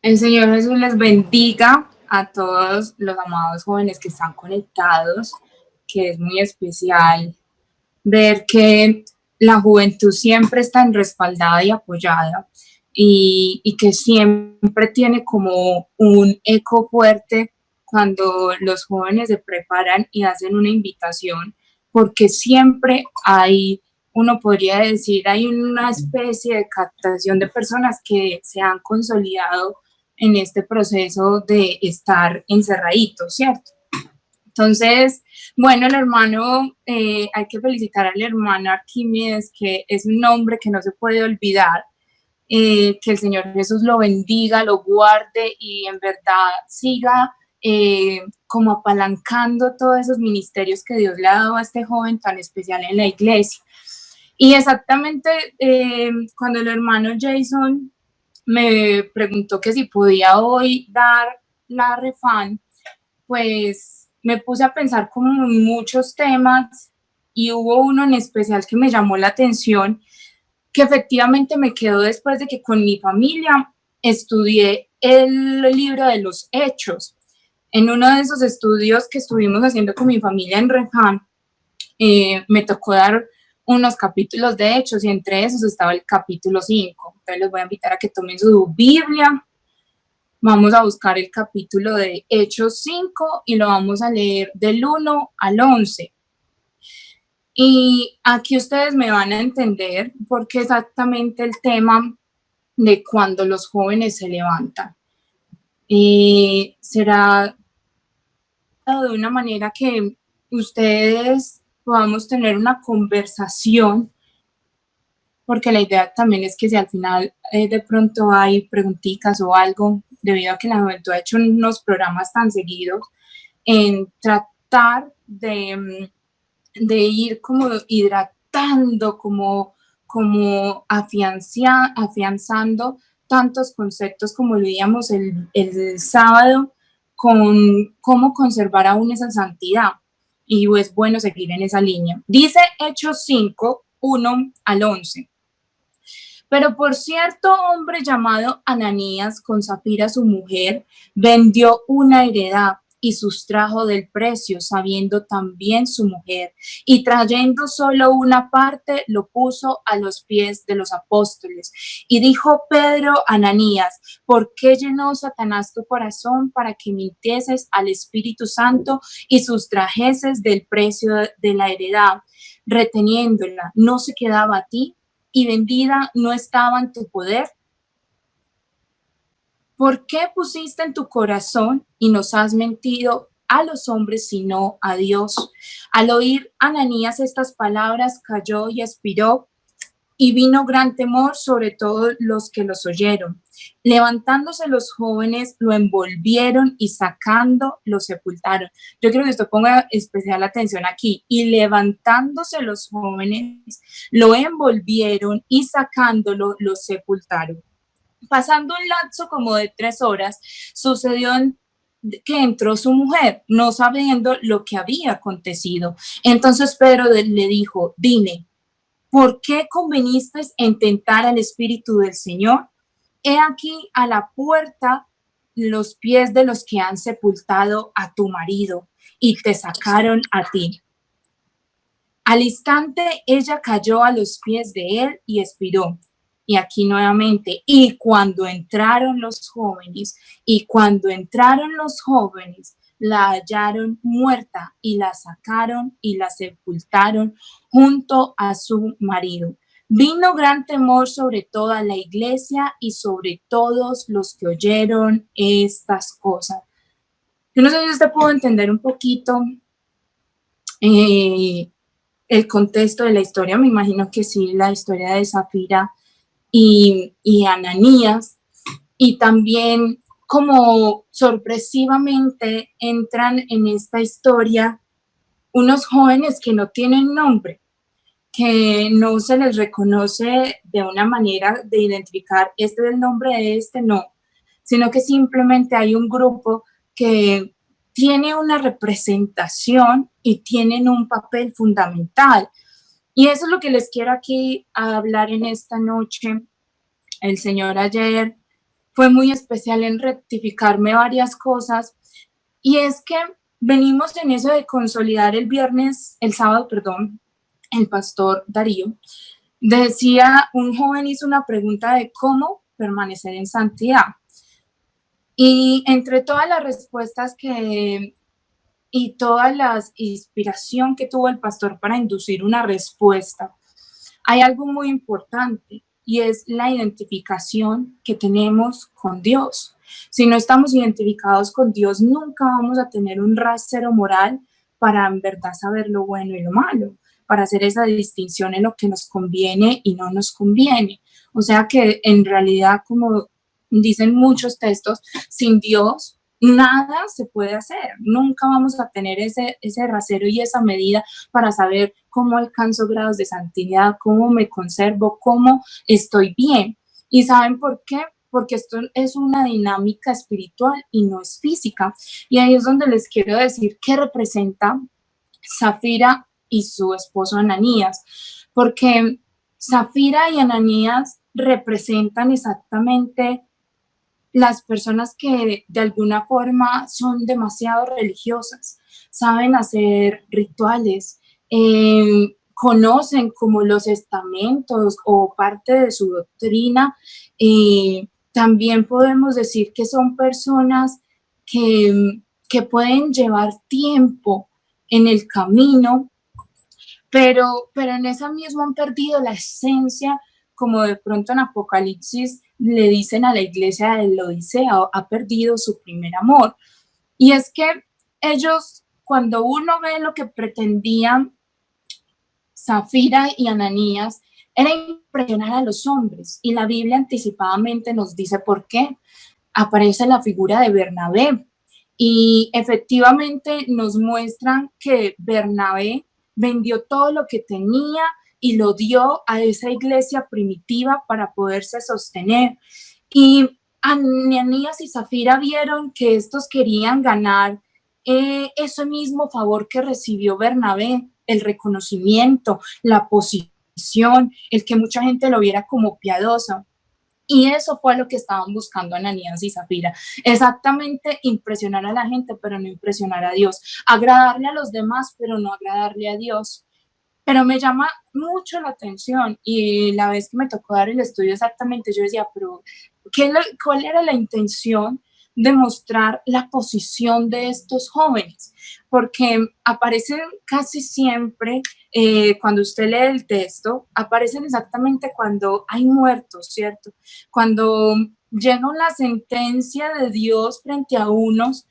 El Señor Jesús les bendiga a todos los amados jóvenes que están conectados, que es muy especial ver que la juventud siempre está respaldada y apoyada y que siempre tiene como un eco fuerte cuando los jóvenes se preparan y hacen una invitación, porque siempre hay, uno podría decir, hay una especie de captación de personas que se han consolidado en este proceso de estar encerraditos, ¿cierto? Entonces, bueno, el hermano, hay que felicitar al hermano Arquímedes, que es un nombre que no se puede olvidar, que el Señor Jesús lo bendiga, lo guarde y en verdad siga como apalancando todos esos ministerios que Dios le ha dado a este joven tan especial en la iglesia. Y exactamente cuando el hermano Jason me preguntó que si podía hoy dar la refán, pues me puse a pensar como en muchos temas y hubo uno en especial que me llamó la atención, que efectivamente me quedó después de que con mi familia estudié el libro de los Hechos. En uno de esos estudios que estuvimos haciendo con mi familia en Refam, me tocó dar unos capítulos de Hechos y entre esos estaba el capítulo 5. Entonces les voy a invitar a que tomen su Biblia. Vamos a buscar el capítulo de Hechos 5 y lo vamos a leer del 1 al 11. Y aquí ustedes me van a entender por qué exactamente el tema de cuando los jóvenes se levantan. Será de una manera que ustedes podamos tener una conversación, porque la idea también es que si al final de pronto hay preguntitas o algo, debido a que la juventud ha hecho unos programas tan seguidos, en tratar de ir como hidratando, como afianzando tantos conceptos como leíamos el sábado, con cómo conservar aún esa santidad. Y es bueno seguir en esa línea. Dice Hechos 5, 1 al 11. Pero por cierto hombre llamado Ananías, con Zafira su mujer, vendió una heredad y sustrajo del precio, sabiendo también su mujer, y trayendo solo una parte, lo puso a los pies de los apóstoles. Y dijo Pedro a Ananías: ¿por qué llenó Satanás tu corazón para que mintieses al Espíritu Santo y sustrajeses del precio de la heredad, reteniéndola? ¿No se quedaba a ti? Y vendida no estaba en tu poder. ¿Por qué pusiste en tu corazón y nos has mentido a los hombres sino a Dios? Al oír Ananías estas palabras, cayó y expiró, y vino gran temor sobre todos los que los oyeron. Levantándose los jóvenes, lo envolvieron y sacando, lo sepultaron. Yo quiero que esto ponga especial atención aquí. Y levantándose los jóvenes, lo envolvieron y sacándolo, lo sepultaron. Pasando un lapso como de 3 horas, sucedió que entró su mujer, no sabiendo lo que había acontecido. Entonces Pedro le dijo: dime, ¿por qué conveniste en tentar al Espíritu del Señor? He aquí a la puerta los pies de los que han sepultado a tu marido y te sacaron a ti. Al instante ella cayó a los pies de él y expiró. Y aquí nuevamente, y cuando entraron los jóvenes, la hallaron muerta y la sacaron y la sepultaron junto a su marido. Vino gran temor sobre toda la iglesia y sobre todos los que oyeron estas cosas. Yo no sé si usted pudo entender un poquito el contexto de la historia. Me imagino que sí, la historia de Zafira y Ananías, y también como sorpresivamente entran en esta historia unos jóvenes que no tienen nombre, que no se les reconoce de una manera de identificar este es el nombre de este, no, sino que simplemente hay un grupo que tiene una representación y tienen un papel fundamental. Y eso es lo que les quiero aquí hablar en esta noche. El Señor ayer fue muy especial en rectificarme varias cosas, y es que venimos en eso de consolidar el sábado, perdón, el pastor Darío decía, un joven hizo una pregunta de cómo permanecer en santidad. Y entre todas las respuestas y toda la inspiración que tuvo el pastor para inducir una respuesta, hay algo muy importante y es la identificación que tenemos con Dios. Si no estamos identificados con Dios, nunca vamos a tener un rasero moral para en verdad saber lo bueno y lo malo, para hacer esa distinción en lo que nos conviene y no nos conviene. O sea que en realidad, como dicen muchos textos, sin Dios nada se puede hacer. Nunca vamos a tener ese rasero y esa medida para saber cómo alcanzo grados de santidad, cómo me conservo, cómo estoy bien. ¿Y saben por qué? Porque esto es una dinámica espiritual y no es física. Y ahí es donde les quiero decir qué representa Zafira y su esposo Ananías, porque Zafira y Ananías representan exactamente las personas que de alguna forma son demasiado religiosas, saben hacer rituales, conocen como los estamentos o parte de su doctrina. También podemos decir que son personas que pueden llevar tiempo en el camino, pero en esa misma han perdido la esencia, como de pronto en Apocalipsis le dicen a la iglesia de la Odisea, ha perdido su primer amor. Y es que ellos, cuando uno ve lo que pretendían Zafira y Ananías, era impresionar a los hombres. Y la Biblia anticipadamente nos dice por qué. Aparece la figura de Bernabé. Y efectivamente nos muestran que Bernabé vendió todo lo que tenía y lo dio a esa iglesia primitiva para poderse sostener. Y Ananías y Zafira vieron que estos querían ganar ese mismo favor que recibió Bernabé, el reconocimiento, la posición, el que mucha gente lo viera como piadoso. Y eso fue lo que estaban buscando Ananías y Zafira. Exactamente impresionar a la gente, pero no impresionar a Dios. Agradarle a los demás, pero no agradarle a Dios. Pero me llama mucho la atención y la vez que me tocó dar el estudio exactamente, yo decía, pero ¿cuál era la intención de mostrar la posición de estos jóvenes? Porque aparecen casi siempre, cuando usted lee el texto, aparecen exactamente cuando hay muertos, ¿cierto? Cuando llega una sentencia de Dios frente a unos,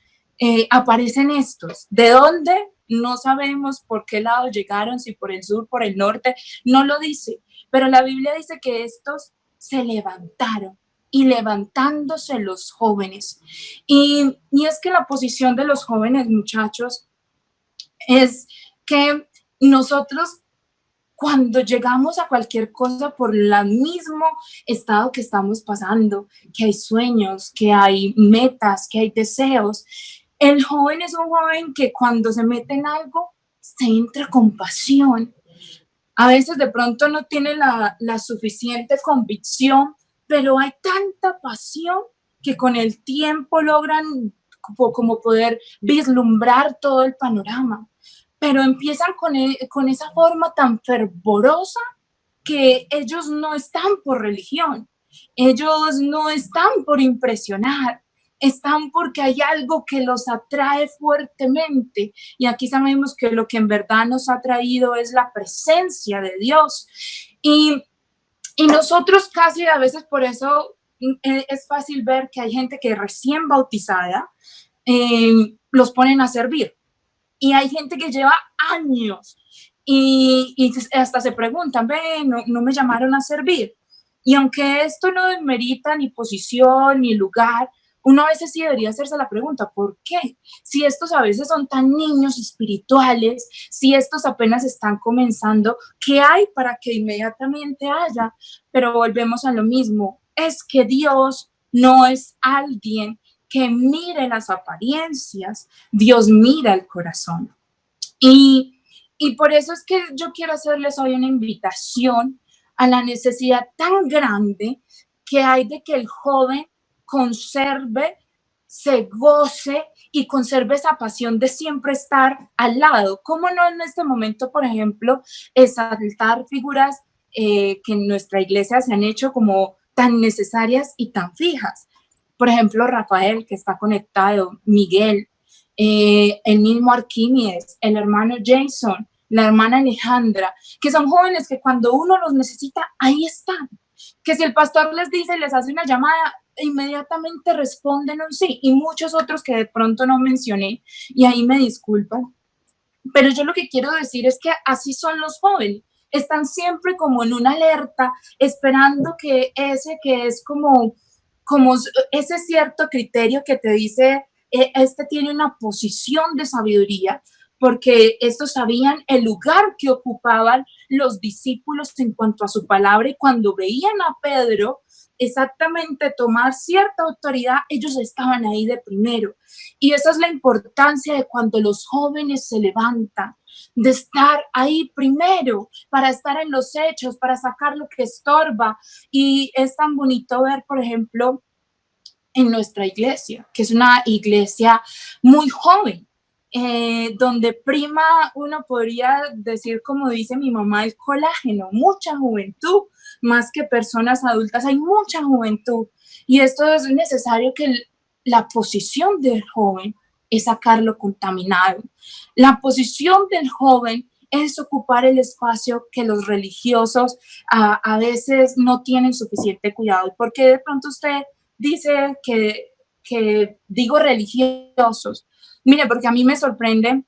aparecen estos. ¿De dónde? No sabemos por qué lado llegaron, si por el sur, por el norte, no lo dice, pero la Biblia dice que estos se levantaron y levantándose los jóvenes. Y es que la posición de los jóvenes, muchachos, es que nosotros cuando llegamos a cualquier cosa por el mismo estado que estamos pasando, que hay sueños, que hay metas, que hay deseos, el joven es un joven que cuando se mete en algo, se entra con pasión. A veces de pronto no tiene la suficiente convicción, pero hay tanta pasión que con el tiempo logran como poder vislumbrar todo el panorama. Pero empiezan con esa forma tan fervorosa que ellos no están por religión, ellos no están por impresionar, están porque hay algo que los atrae fuertemente. Y aquí sabemos que lo que en verdad nos ha traído es la presencia de Dios. Y nosotros casi a veces por eso es fácil ver que hay gente que recién bautizada los ponen a servir. Y hay gente que lleva años y hasta se preguntan, ve, no me llamaron a servir. Y aunque esto no demerita ni posición ni lugar, uno a veces sí debería hacerse la pregunta, ¿por qué? Si estos a veces son tan niños espirituales, si estos apenas están comenzando, ¿qué hay para que inmediatamente haya? Pero volvemos a lo mismo, es que Dios no es alguien que mire las apariencias, Dios mira el corazón. Y por eso es que yo quiero hacerles hoy una invitación a la necesidad tan grande que hay de que el joven conserve, se goce y conserve esa pasión de siempre estar al lado. ¿Cómo no en este momento, por ejemplo, exaltar figuras que en nuestra iglesia se han hecho como tan necesarias y tan fijas? Por ejemplo, Rafael, que está conectado, Miguel, el mismo Arquímedes, el hermano Jason, la hermana Alejandra, que son jóvenes que cuando uno los necesita, ahí están. Que si el pastor les dice, les hace una llamada, inmediatamente responden un sí, y muchos otros que de pronto no mencioné, y ahí me disculpan. Pero yo lo que quiero decir es que así son los jóvenes, están siempre como en una alerta, esperando que ese que es como ese cierto criterio que te dice, este tiene una posición de sabiduría, porque estos sabían el lugar que ocupaban los discípulos en cuanto a su palabra, y cuando veían a Pedro exactamente tomar cierta autoridad, ellos estaban ahí de primero. Y esa es la importancia de cuando los jóvenes se levantan, de estar ahí primero, para estar en los hechos, para sacar lo que estorba. Y es tan bonito ver, por ejemplo, en nuestra iglesia, que es una iglesia muy joven, donde prima, uno podría decir, como dice mi mamá, el colágeno, mucha juventud, más que personas adultas, hay mucha juventud. Y esto es necesario que la posición del joven es sacarlo contaminado. La posición del joven es ocupar el espacio que los religiosos a veces no tienen suficiente cuidado. Porque de pronto usted dice que digo religiosos. Mire, porque a mí me sorprende,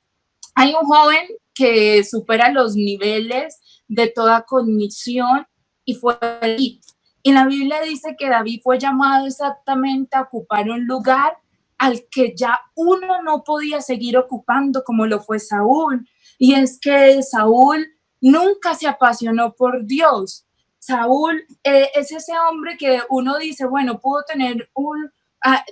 hay un joven que supera los niveles de toda cognición y fue David. Y la Biblia dice que David fue llamado exactamente a ocupar un lugar al que ya uno no podía seguir ocupando como lo fue Saúl. Y es que Saúl nunca se apasionó por Dios. Saúl es ese hombre que uno dice, bueno, pudo tener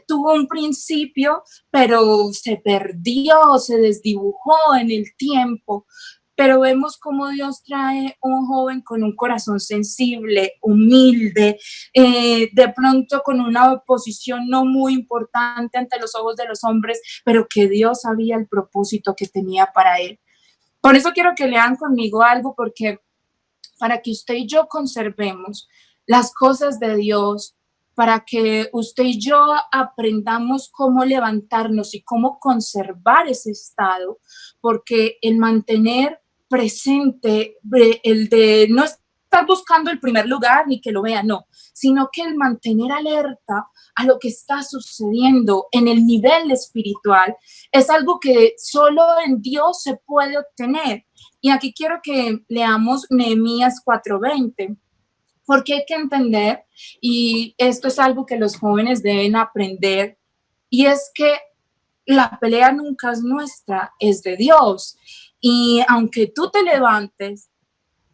tuvo un principio, pero se perdió, se desdibujó en el tiempo. Pero vemos cómo Dios trae un joven con un corazón sensible, humilde, de pronto con una posición no muy importante ante los ojos de los hombres, pero que Dios sabía el propósito que tenía para él. Por eso quiero que lean conmigo algo, porque para que usted y yo conservemos las cosas de Dios, para que usted y yo aprendamos cómo levantarnos y cómo conservar ese estado, porque el mantener presente, el de no estar buscando el primer lugar ni que lo vea, no, sino que el mantener alerta a lo que está sucediendo en el nivel espiritual es algo que solo en Dios se puede obtener. Y aquí quiero que leamos Nehemías 4:20, porque hay que entender, y esto es algo que los jóvenes deben aprender, y es que la pelea nunca es nuestra, es de Dios. Y aunque tú te levantes,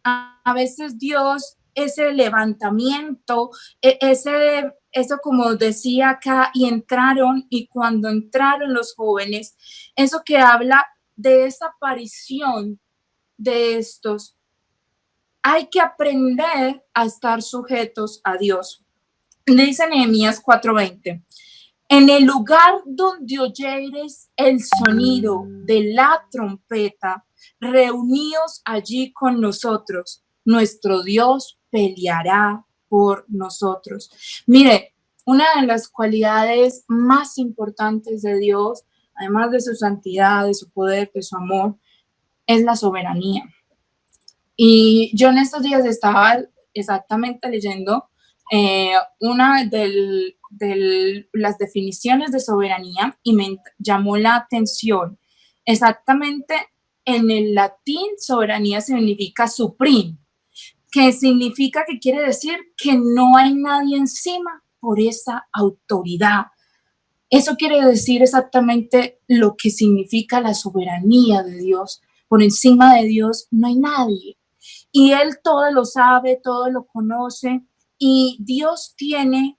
a veces Dios, ese levantamiento, eso como decía acá, y entraron, y cuando entraron los jóvenes, eso que habla de esa aparición de estos, hay que aprender a estar sujetos a Dios. Dice Nehemías 4:20, en el lugar donde oyeres el sonido de la trompeta, reuníos allí con nosotros, nuestro Dios peleará por nosotros. Mire, una de las cualidades más importantes de Dios, además de su santidad, de su poder, de su amor, es la soberanía. Y yo en estos días estaba exactamente leyendo una de las definiciones de soberanía, y me llamó la atención. Exactamente, en el latín soberanía significa supreme, que significa, que quiere decir que no hay nadie encima por esa autoridad. Eso quiere decir exactamente lo que significa la soberanía de Dios. Por encima de Dios no hay nadie. Y Él todo lo sabe, todo lo conoce, y Dios tiene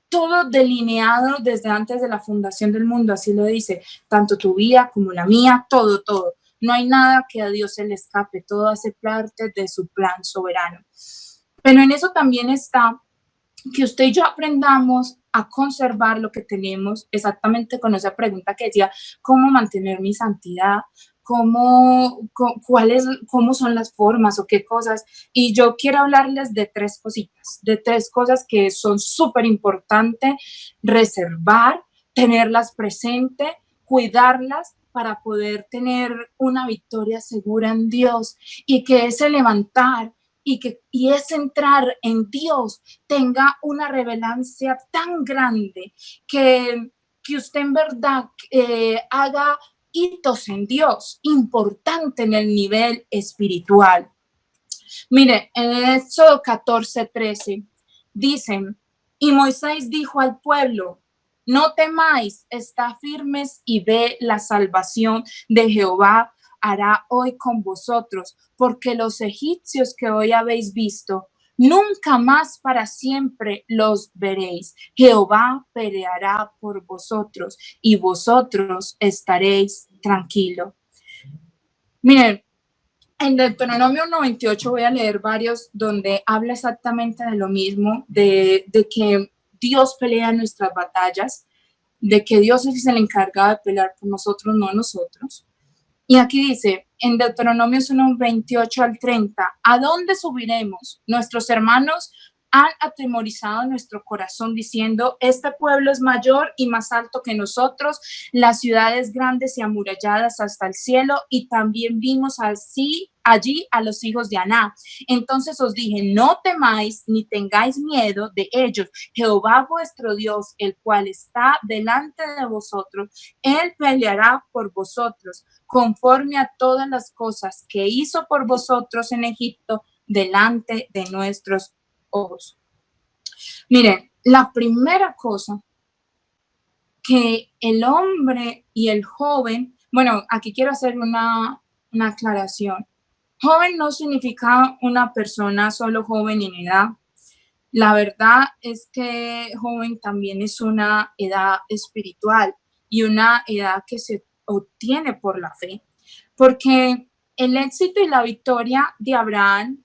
todo delineado desde antes de la fundación del mundo, así lo dice, tanto tu vida como la mía, todo, todo. No hay nada que a Dios se le escape, todo hace parte de su plan soberano. Pero en eso también está que usted y yo aprendamos a conservar lo que tenemos, exactamente con esa pregunta que decía, ¿cómo mantener mi santidad? ¿Cómo son las formas o qué cosas? Y yo quiero hablarles de tres cositas, de tres cosas que son súper importantes reservar, tenerlas presente, cuidarlas para poder tener una victoria segura en Dios, y que ese levantar y ese entrar en Dios tenga una revelancia tan grande que usted en verdad haga hitos en Dios, importante en el nivel espiritual. Mire, en Éxodo 14:13 dicen, y Moisés dijo al pueblo, no temáis, está firmes y ve la salvación de Jehová hará hoy con vosotros, porque los egipcios que hoy habéis visto, nunca más para siempre los veréis. Jehová peleará por vosotros y vosotros estaréis tranquilos. Miren, en Deuteronomio 98 voy a leer varios donde habla exactamente de lo mismo, de que Dios pelea nuestras batallas, de que Dios es el encargado de pelear por nosotros, no nosotros. Y aquí dice, en Deuteronomio 1:28-30, ¿a dónde subiremos? Nuestros hermanos han atemorizado nuestro corazón diciendo, este pueblo es mayor y más alto que nosotros, las ciudades grandes y amuralladas hasta el cielo, y también vimos allí a los hijos de Aná. Entonces os dije, no temáis ni tengáis miedo de ellos. Jehová vuestro Dios, el cual está delante de vosotros, él peleará por vosotros, conforme a todas las cosas que hizo por vosotros en Egipto, delante de nuestros ojos. Miren, la primera cosa que el hombre y el joven, bueno, aquí quiero hacer una aclaración. Joven no significa una persona solo joven en edad. La verdad es que joven también es una edad espiritual y una edad que se obtiene por la fe, porque el éxito y la victoria de Abraham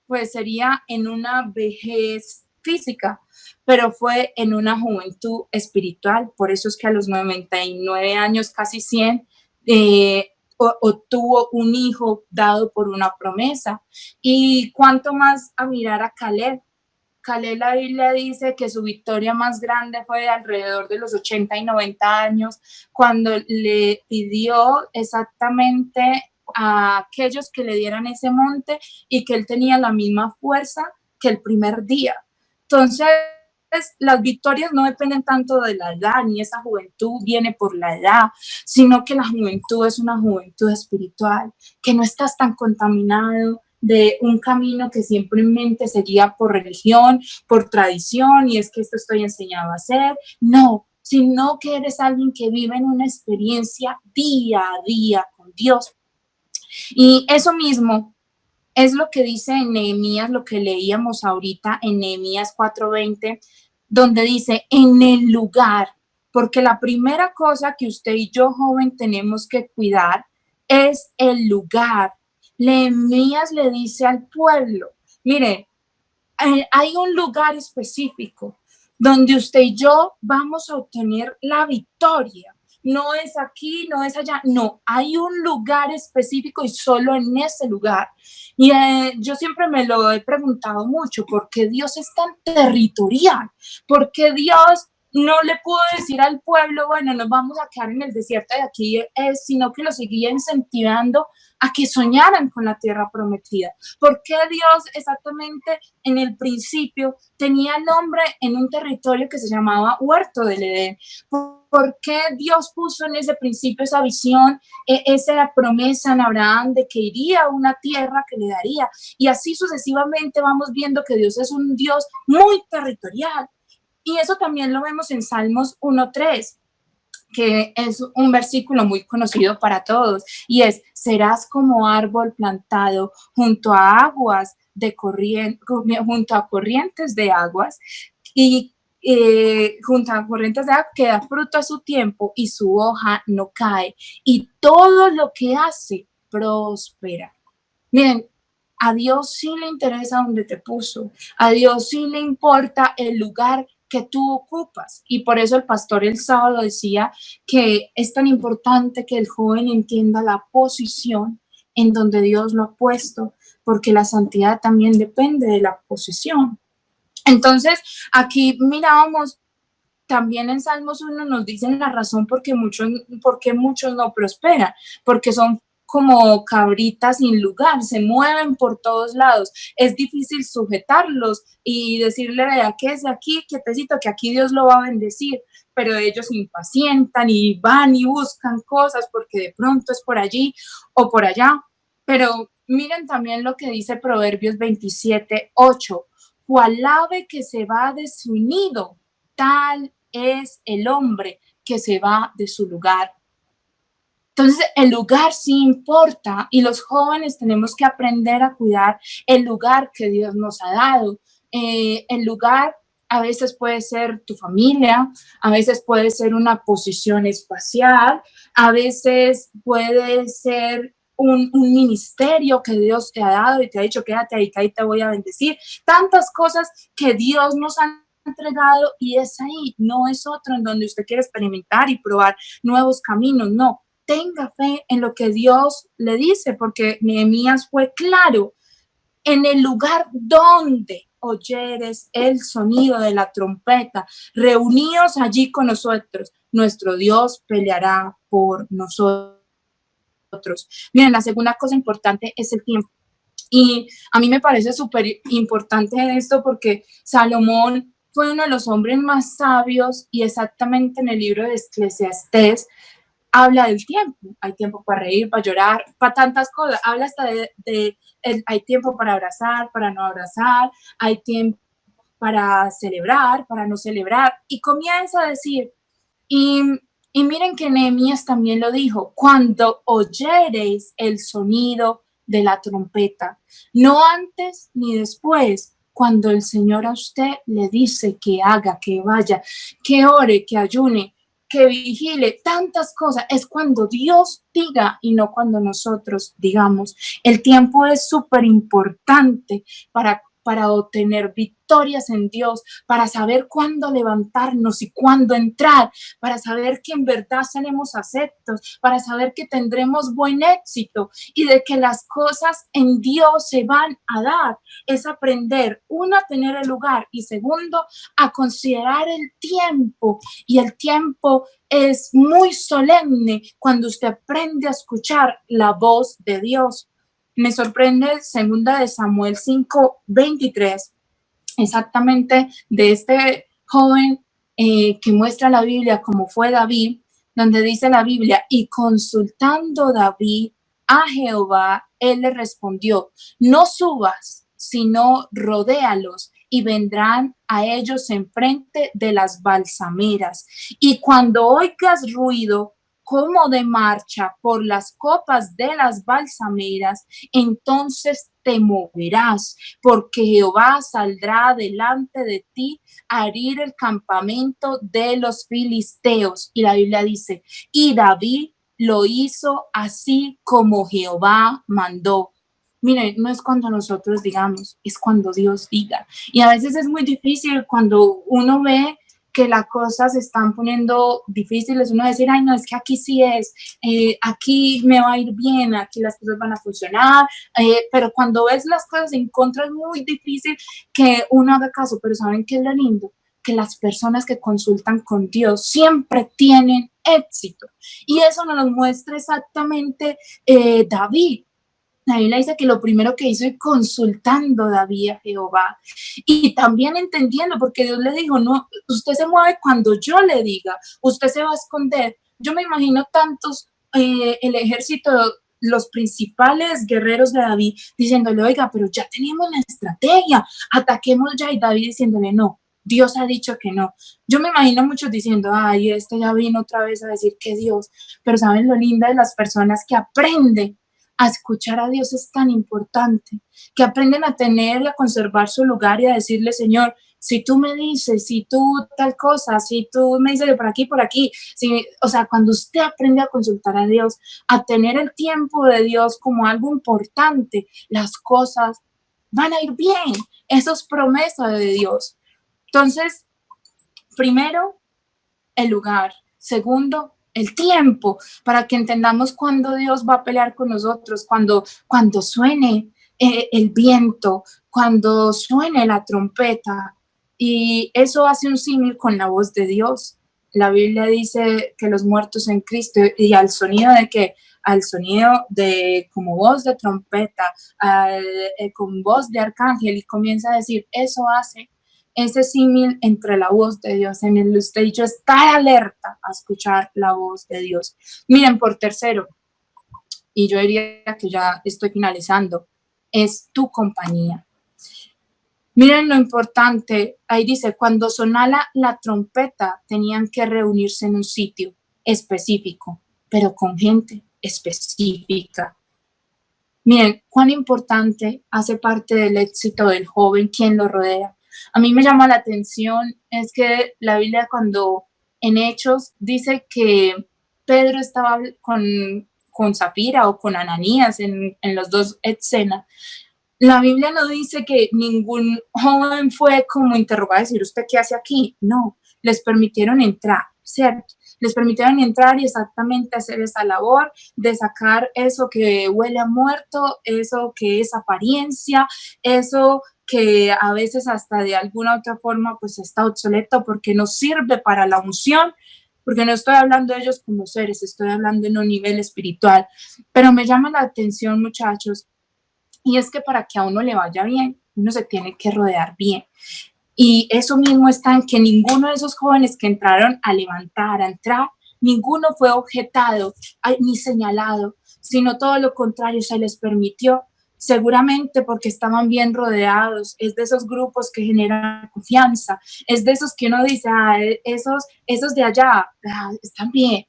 pues sería en una vejez física, pero fue en una juventud espiritual. Por eso es que a los 99 años, casi 100, obtuvo un hijo dado por una promesa. Y cuánto más a mirar a Caleb. Caleb, la Biblia dice que su victoria más grande fue alrededor de los 80 y 90 años, cuando le pidió exactamente a aquellos que le dieran ese monte y que él tenía la misma fuerza que el primer día. Entonces, las victorias no dependen tanto de la edad, ni esa juventud viene por la edad, sino que la juventud es una juventud espiritual, que no estás tan contaminado de un camino que simplemente se guía por religión, por tradición, y es que esto estoy enseñado a hacer. No, sino que eres alguien que vive en una experiencia día a día con Dios. Y eso mismo es lo que dice en Nehemías, lo que leíamos ahorita en Nehemías 4:20, donde dice, en el lugar, porque la primera cosa que usted y yo, joven, tenemos que cuidar es el lugar. Nehemías le dice al pueblo, mire, hay un lugar específico donde usted y yo vamos a obtener la victoria. No es aquí, no es allá, no, hay un lugar específico y solo en ese lugar. Y yo siempre me lo he preguntado mucho, ¿por qué Dios es tan territorial? ¿Por qué Dios no le pudo decir al pueblo, bueno, nos vamos a quedar en el desierto de aquí, sino que lo seguía incentivando a que soñaran con la tierra prometida? ¿Por qué Dios exactamente en el principio tenía al hombre en un territorio que se llamaba Huerto del Edén? ¿Por qué Dios puso en ese principio esa visión, esa promesa en Abraham de que iría a una tierra que le daría? Y así sucesivamente vamos viendo que Dios es un Dios muy territorial. Y eso también lo vemos en Salmos 1:3, que es un versículo muy conocido para todos, y es, serás como árbol plantado junto a aguas de junto a corrientes de aguas, y junto a corrientes de agua, que da fruto a su tiempo y su hoja no cae, y todo lo que hace prospera. Miren, a Dios sí le interesa donde te puso, a Dios sí le importa el lugar que tú ocupas. Y por eso el pastor el sábado decía que es tan importante que el joven entienda la posición en donde Dios lo ha puesto, porque la santidad también depende de la posición. Entonces, aquí mirábamos también en Salmos 1 nos dicen la razón porque muchos no prosperan, porque son como cabritas sin lugar, se mueven por todos lados, es difícil sujetarlos y decirle, vea, que es de aquí, quietecito, que aquí Dios lo va a bendecir, pero ellos se impacientan y van y buscan cosas porque de pronto es por allí o por allá. Pero miren también lo que dice Proverbios 27:8, cual ave que se va de su nido, tal es el hombre que se va de su lugar. Entonces, el lugar sí importa y los jóvenes tenemos que aprender a cuidar el lugar que Dios nos ha dado. El lugar a veces puede ser tu familia, a veces puede ser una posición espacial, a veces puede ser un ministerio que Dios te ha dado y te ha dicho, quédate ahí, que ahí te voy a bendecir. Tantas cosas que Dios nos ha entregado y es ahí, no es otro en donde usted quiere experimentar y probar nuevos caminos, no. Tenga fe en lo que Dios le dice, porque Nehemías fue claro, en el lugar donde oyeres el sonido de la trompeta, reunidos allí con nosotros, nuestro Dios peleará por nosotros. Miren, la segunda cosa importante es el tiempo. Y a mí me parece súper importante esto porque Salomón fue uno de los hombres más sabios y exactamente en el libro de Eclesiastés habla del tiempo. Hay tiempo para reír, para llorar, para tantas cosas. Habla hasta hay tiempo para abrazar, para no abrazar, hay tiempo para celebrar, para no celebrar. Y comienza a decir, y, y miren que Nehemías también lo dijo, cuando oyereis el sonido de la trompeta, no antes ni después, cuando el Señor a usted le dice que haga, que vaya, que ore, que ayune, que vigile, tantas cosas, es cuando Dios diga y no cuando nosotros digamos. El tiempo es súper importante para obtener victorias en Dios, para saber cuándo levantarnos y cuándo entrar, para saber que en verdad seremos aceptos, para saber que tendremos buen éxito y de que las cosas en Dios se van a dar. Es aprender, uno, a tener el lugar y segundo, a considerar el tiempo. Y el tiempo es muy solemne cuando usted aprende a escuchar la voz de Dios. Me sorprende 2 Samuel 5:23, exactamente de este joven que muestra la Biblia como fue David, donde dice la Biblia, y consultando David a Jehová, él le respondió, no subas, sino rodéalos y vendrán a ellos enfrente de las balsameras. Y cuando oigas ruido como de marcha por las copas de las balsameras, entonces te moverás, porque Jehová saldrá delante de ti a herir el campamento de los filisteos. Y la Biblia dice, y David lo hizo así como Jehová mandó. Miren, no es cuando nosotros digamos, es cuando Dios diga. Y a veces es muy difícil cuando uno ve que las cosas se están poniendo difíciles, uno decir, ay, no, es que aquí sí es, aquí me va a ir bien, aquí las cosas van a funcionar, pero cuando ves las cosas en contra es muy difícil que uno haga caso, pero ¿saben qué es lo lindo? Que las personas que consultan con Dios siempre tienen éxito. Y eso nos lo muestra exactamente David. La Biblia dice que lo primero que hizo es consultando David a Jehová y también entendiendo, porque Dios le dijo, no, usted se mueve cuando yo le diga, usted se va a esconder. Yo me imagino tantos, el ejército, los principales guerreros de David diciéndole, oiga, pero ya teníamos la estrategia, ataquemos ya, y David diciéndole, no, Dios ha dicho que no. Yo me imagino muchos diciendo, ay, este ya vino otra vez a decir que Dios, pero ¿saben lo lindo de las personas que aprenden a escuchar a Dios es tan importante, que aprenden a tener y a conservar su lugar y a decirle, Señor, si tú me dices, si tú tal cosa, si tú me dices de por aquí, si, o sea, cuando usted aprende a consultar a Dios, a tener el tiempo de Dios como algo importante, las cosas van a ir bien. Eso es promesa de Dios. Entonces, Primero, el lugar. Segundo, el tiempo, para que entendamos cuándo Dios va a pelear con nosotros, cuando suene el viento, cuando suene la trompeta. Y eso hace un símil con la voz de Dios. La Biblia dice que los muertos en Cristo, y al sonido de que, al sonido de como voz de trompeta, con voz de arcángel, y comienza a decir, eso hace ese símil entre la voz de Dios, en el usted y yo estar alerta a escuchar la voz de Dios. Miren, por tercero, y yo diría que ya estoy finalizando, es tu compañía. Miren lo importante, ahí dice, cuando sonara la trompeta tenían que reunirse en un sitio específico, pero con gente específica. Miren, cuán importante hace parte del éxito del joven quien lo rodea. A mí me llama la atención es que la Biblia cuando en Hechos dice que Pedro estaba con Zafira o con Ananías en los dos escenas. La Biblia no dice que ningún joven fue como interrogado a decir, ¿usted qué hace aquí? No, les permitieron entrar, ¿cierto? Les permitieron entrar y exactamente hacer esa labor de sacar eso que huele a muerto, eso que es apariencia, eso que a veces hasta de alguna otra forma pues está obsoleto porque no sirve para la unción, porque no estoy hablando de ellos como seres, estoy hablando en un nivel espiritual. Pero me llama la atención, muchachos, y es que para que a uno le vaya bien, uno se tiene que rodear bien. Y eso mismo está en que ninguno de esos jóvenes que entraron a levantar, a entrar, ninguno fue objetado ni señalado, sino todo lo contrario, se les permitió, seguramente porque estaban bien rodeados, es de esos grupos que generan confianza, es de esos que uno dice, esos de allá están bien,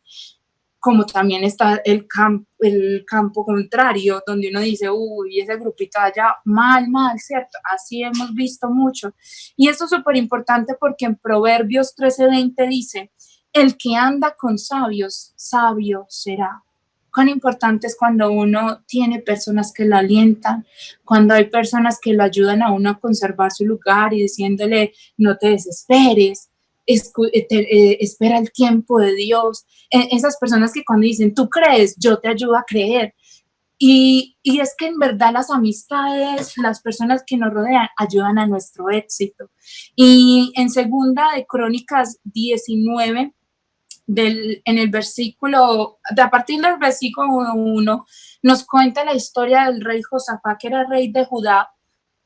como también está el campo contrario, donde uno dice, uy, ese grupito allá, mal, ¿cierto? Así hemos visto mucho. Y esto es súper importante porque en Proverbios 13:20 dice, el que anda con sabios, sabio será. Cuán importante es cuando uno tiene personas que lo alientan, cuando hay personas que lo ayudan a uno a conservar su lugar y diciéndole, no te desesperes, espera el tiempo de Dios. Esas personas que cuando dicen, tú crees, yo te ayudo a creer. Y es que en verdad las amistades, las personas que nos rodean, ayudan a nuestro éxito. Y en segunda de Crónicas 19, en el versículo, a partir del versículo 1, nos cuenta la historia del rey Josafat, que era rey de Judá.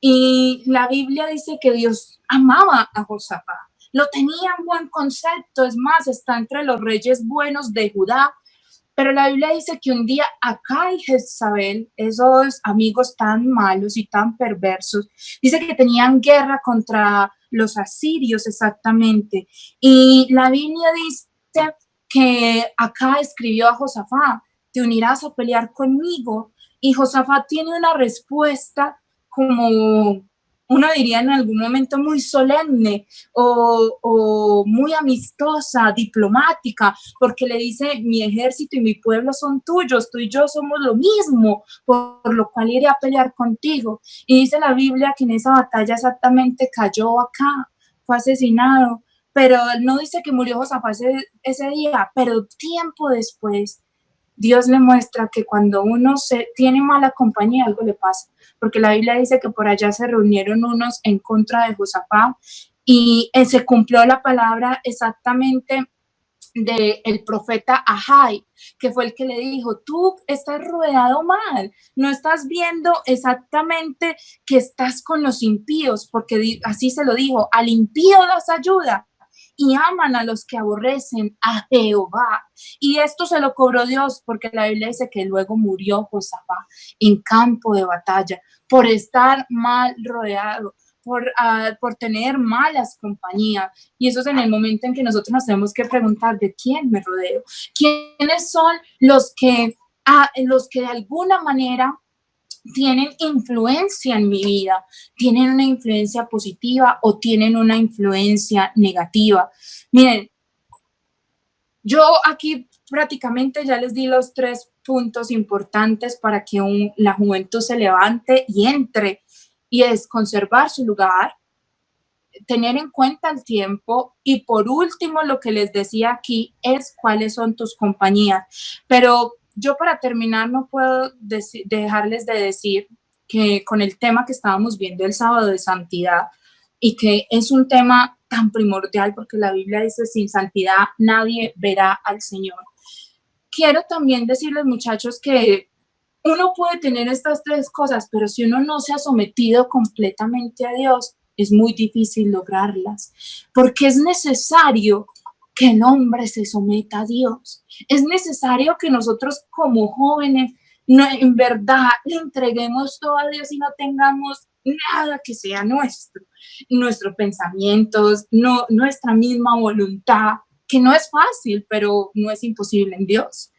Y la Biblia dice que Dios amaba a Josafat. Lo tenía en buen concepto, es más, está entre los reyes buenos de Judá, pero la Biblia dice que un día Acá y Jezabel, esos amigos tan malos y tan perversos, dice que tenían guerra contra los asirios exactamente, y la Biblia dice que Acá escribió a Josafat, te unirás a pelear conmigo, y Josafat tiene una respuesta como uno diría en algún momento muy solemne o muy amistosa, diplomática, porque le dice, mi ejército y mi pueblo son tuyos, tú y yo somos lo mismo, por lo cual iré a pelear contigo. Y dice la Biblia que en esa batalla exactamente cayó Acá, fue asesinado, pero no dice que murió Josafat ese día, pero tiempo después Dios le muestra que cuando uno tiene mala compañía, algo le pasa, porque la Biblia dice que por allá se reunieron unos en contra de Josafat y se cumplió la palabra exactamente del profeta Ahai, que fue el que le dijo, tú estás rodeado mal, no estás viendo exactamente que estás con los impíos, porque así se lo dijo, al impío das ayuda y aman a los que aborrecen a Jehová. Y esto se lo cobró Dios, porque la Biblia dice que luego murió Josafat en campo de batalla por estar mal rodeado, por tener malas compañías. Y eso es en el momento en que nosotros nos tenemos que preguntar de quién me rodeo, quiénes son los que de alguna manera tienen influencia en mi vida, tienen una influencia positiva o tienen una influencia negativa. Miren, yo aquí prácticamente ya les di los 3 puntos importantes para que la juventud se levante y entre, y es conservar su lugar, tener en cuenta el tiempo y por último lo que les decía aquí es cuáles son tus compañías. Pero yo para terminar no puedo dejarles de decir que con el tema que estábamos viendo el sábado de santidad y que es un tema tan primordial porque la Biblia dice sin santidad nadie verá al Señor. Quiero también decirles muchachos que uno puede tener estas tres cosas, pero si uno no se ha sometido completamente a Dios, es muy difícil lograrlas, porque es necesario que el hombre se someta a Dios. Es necesario que nosotros como jóvenes no, en verdad le entreguemos todo a Dios y no tengamos nada que sea nuestro, nuestros pensamientos, no, nuestra misma voluntad, que no es fácil, pero no es imposible en Dios.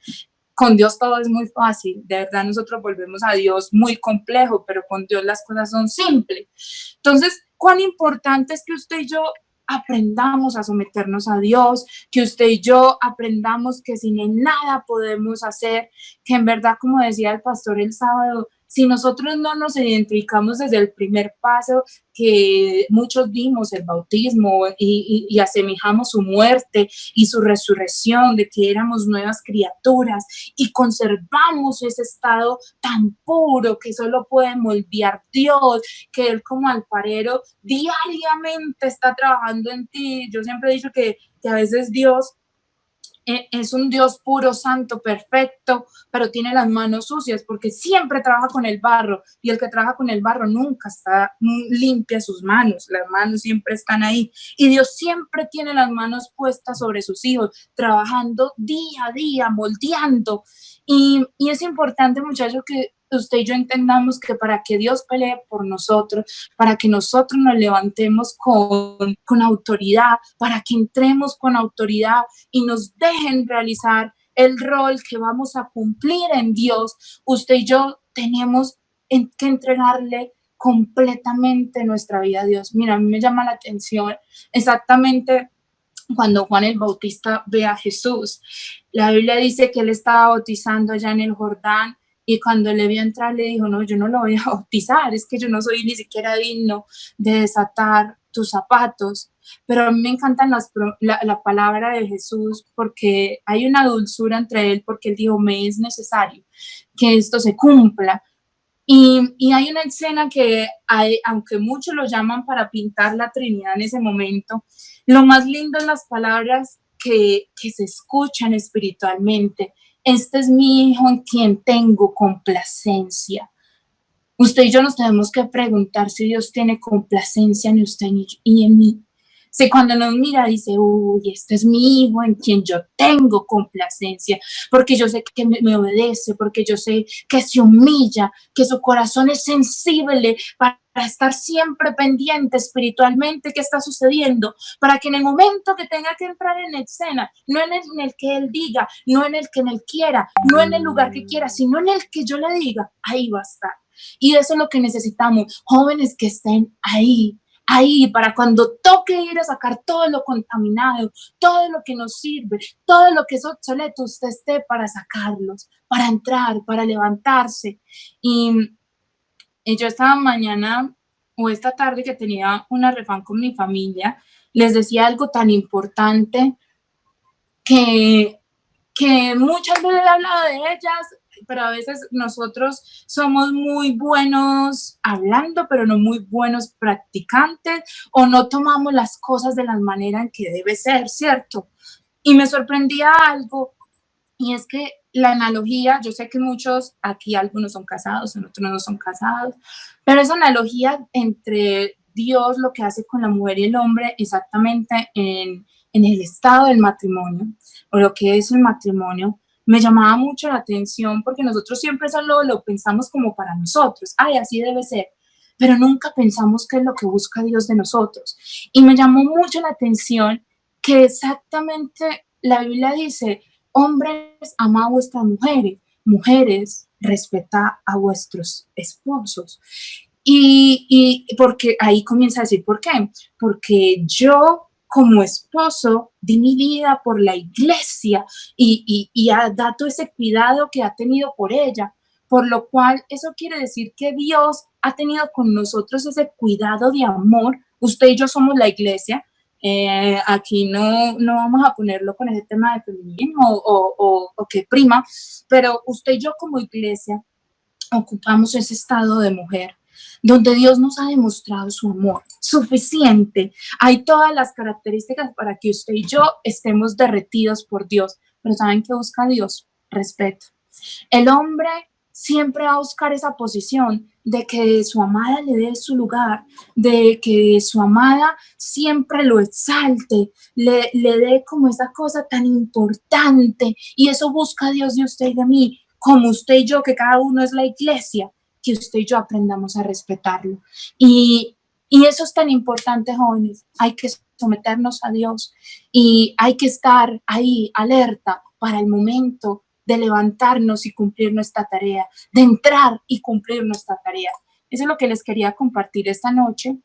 Con Dios todo es muy fácil, de verdad nosotros volvemos a Dios muy complejo, pero con Dios las cosas son simples. Entonces, cuán importante es que usted y yo aprendamos a someternos a Dios, que usted y yo aprendamos que sin él nada podemos hacer, que en verdad, como decía el pastor el sábado, si nosotros no nos identificamos desde el primer paso, que muchos vimos el bautismo y asemejamos su muerte y su resurrección, de que éramos nuevas criaturas y conservamos ese estado tan puro que solo puede moldear Dios, que Él como alfarero diariamente está trabajando en ti. Yo siempre he dicho que a veces Dios es un Dios puro, santo, perfecto, pero tiene las manos sucias porque siempre trabaja con el barro y el que trabaja con el barro nunca está limpia sus manos, las manos siempre están ahí y Dios siempre tiene las manos puestas sobre sus hijos, trabajando día a día, moldeando y es importante, muchachos, que usted y yo entendamos que para que Dios pelee por nosotros, para que nosotros nos levantemos con autoridad, para que entremos con autoridad y nos dejen realizar el rol que vamos a cumplir en Dios, usted y yo tenemos que entregarle completamente nuestra vida a Dios. Mira, a mí me llama la atención exactamente cuando Juan el Bautista ve a Jesús. La Biblia dice que él estaba bautizando allá en el Jordán y cuando le vio entrar le dijo, no, yo no lo voy a bautizar, es que yo no soy ni siquiera digno de desatar tus zapatos. Pero a mí me encantan la palabra de Jesús porque hay una dulzura entre él, porque él dijo, me es necesario que esto se cumpla. Y hay una escena que, aunque muchos lo llaman para pintar la Trinidad en ese momento, lo más lindo es las palabras que se escuchan espiritualmente. Este es mi hijo en quien tengo complacencia. Usted y yo nos tenemos que preguntar si Dios tiene complacencia en usted y en mí. Si cuando nos mira dice, uy, este es mi hijo en quien yo tengo complacencia, porque yo sé que me obedece, porque yo sé que se humilla, que su corazón es sensible para estar siempre pendiente espiritualmente qué está sucediendo, para que en el momento que tenga que entrar en escena, no en el que él diga, no en el que él quiera, no en el lugar que quiera, sino en el que yo le diga, ahí va a estar. Y eso es lo que necesitamos, jóvenes que estén ahí para cuando toque ir a sacar todo lo contaminado, todo lo que nos sirve, todo lo que es obsoleto, usted esté para sacarlos, para entrar, para levantarse. Y yo esta mañana o esta tarde que tenía una refán con mi familia, les decía algo tan importante que muchas veces he hablado de ellas, pero a veces nosotros somos muy buenos hablando, pero no muy buenos practicantes, o no tomamos las cosas de la manera en que debe ser, ¿cierto? Y me sorprendía algo, y es que la analogía, yo sé que muchos aquí, algunos son casados, otros no son casados, pero esa analogía entre Dios, lo que hace con la mujer y el hombre, exactamente en el estado del matrimonio, o lo que es el matrimonio, me llamaba mucho la atención porque nosotros siempre solo lo pensamos como para nosotros, ay, así debe ser, pero nunca pensamos qué es lo que busca Dios de nosotros. Y me llamó mucho la atención que exactamente la Biblia dice, hombres, amad a vuestras mujeres, mujeres, respetad a vuestros esposos. Y porque ahí comienza a decir, ¿por qué? Porque yo como esposo di mi vida por la iglesia y ha dado ese cuidado que ha tenido por ella, por lo cual eso quiere decir que Dios ha tenido con nosotros ese cuidado de amor Usted y yo somos la iglesia. Aquí no vamos a ponerlo con ese tema de feminismo o que prima, pero usted y yo como iglesia ocupamos ese estado de mujer donde Dios nos ha demostrado su amor suficiente. Hay todas las características para que usted y yo estemos derretidos por Dios, pero ¿saben qué busca Dios? Respeto. El hombre siempre va a buscar esa posición de que su amada le dé su lugar, de que su amada siempre lo exalte, le dé como esa cosa tan importante, y eso busca Dios de usted y de mí, como usted y yo, que cada uno es la iglesia, que usted y yo aprendamos a respetarlo. Y eso es tan importante, jóvenes. Hay que someternos a Dios y hay que estar ahí alerta para el momento de levantarnos y cumplir nuestra tarea, de entrar y cumplir nuestra tarea. Eso es lo que les quería compartir esta noche.